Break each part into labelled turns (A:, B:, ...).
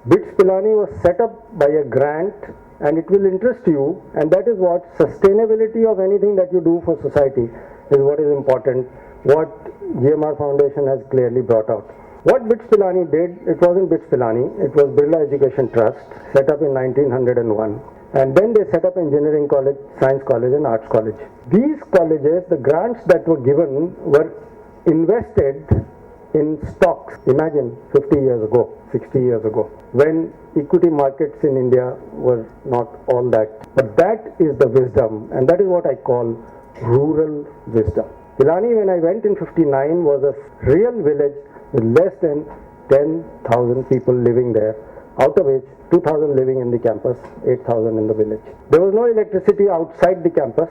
A: BITS Pilani was set up by a grant, and it will interest you, and that is what sustainability of anything that you do for society is what is important, what GMR Foundation has clearly brought out. What BITS Pilani did, it wasn't BITS Pilani, it was Birla Education Trust, set up in 1901. And then they set up Engineering College, Science College and Arts College. These colleges, the grants that were given were invested in stocks. Imagine 50 years ago, 60 years ago, when equity markets in India were not all that. But that is the wisdom, and that is what I call rural wisdom. Pilani, when I went in 59, was a real village with less than 10,000 people living there, out of which 2,000 living in the campus, 8,000 in the village. There was no electricity outside the campus.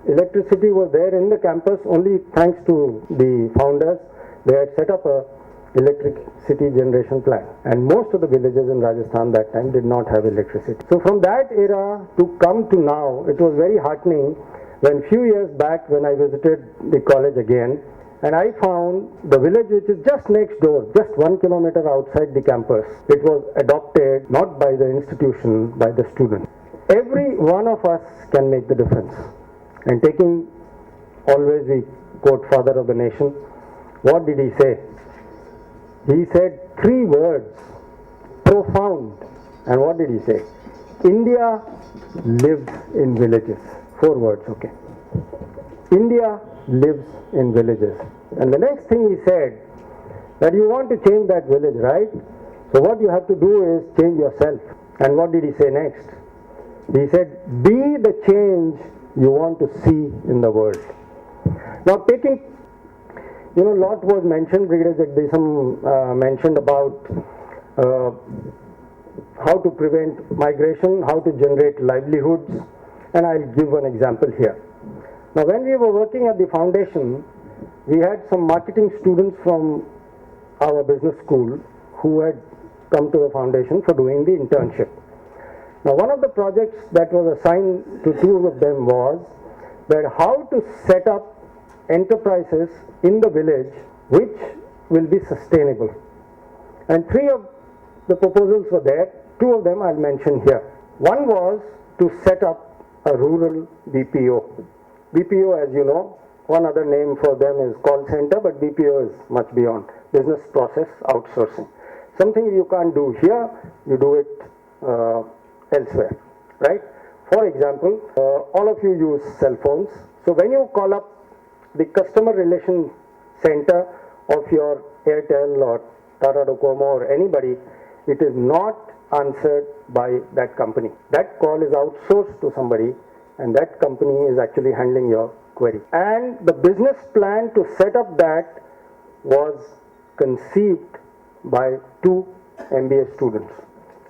A: Electricity was there in the campus only thanks to the founders. They had set up a electricity generation plant, and most of the villages in Rajasthan that time did not have electricity. So from that era to come to now, it was very heartening when few years back when I visited the college again, and I found the village which is just next door, just 1 kilometer outside the campus. It was adopted not by the institution, by the students. Every one of us can make the difference. And taking always the quote, father of the nation, what did he say? He said 3 words, profound. And what did he say? India lives in villages. 4 words, okay. India lives in villages. And the next thing he said, that you want to change that village, right? So what you have to do is change yourself. And what did he say next? He said, be the change you want to see in the world. Now taking, lot was mentioned, Brigadier Jagdisham mentioned about how to prevent migration, how to generate livelihoods, and I'll give one example here. Now when we were working at the foundation, we had some marketing students from our business school who had come to the foundation for doing the internship. Now one of the projects that was assigned to 2 of them was that how to set up enterprises in the village which will be sustainable. And 3 of the proposals were there, 2 of them I'll mention here. One was to set up a rural BPO. BPO, as you know, one other name for them is call center, but BPO is much beyond, business process outsourcing. Something you can't do here, you do it elsewhere, right? For example, all of you use cell phones. So when you call up the customer relation center of your Airtel or Tata Docomo or anybody, it is not answered by that company. That call is outsourced to somebody, and that company is actually handling your query. And the business plan to set up that was conceived by 2 MBA students,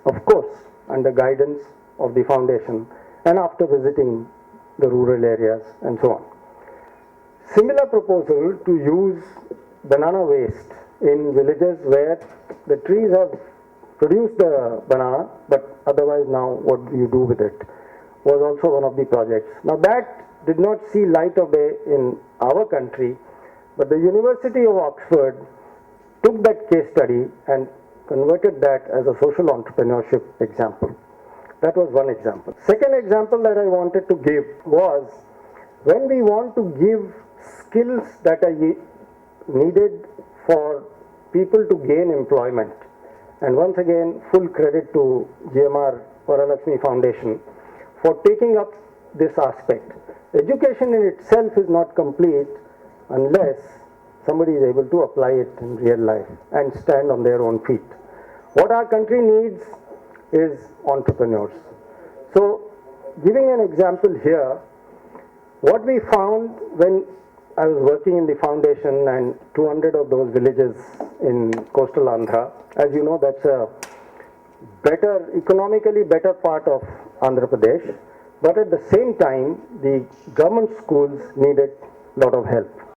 A: of course under guidance of the foundation and after visiting the rural areas and so on. Similar proposal to use banana waste in villages where the trees have produced the banana, but otherwise now what do you do with it, was also one of the projects. Now that did not see light of day in our country, but the University of Oxford took that case study and converted that as a social entrepreneurship example. That was one example. Second example that I wanted to give was when we want to give skills that are needed for people to gain employment. And once again, full credit to GMR Varalakshmi Foundation for taking up this aspect. Education in itself is not complete unless somebody is able to apply it in real life and stand on their own feet. What our country needs is entrepreneurs. So, giving an example here, what we found when I was working in the foundation and 200 of those villages in coastal Andhra, as you know, that's a economically better part of Andhra Pradesh, but at the same time, the government schools needed a lot of help.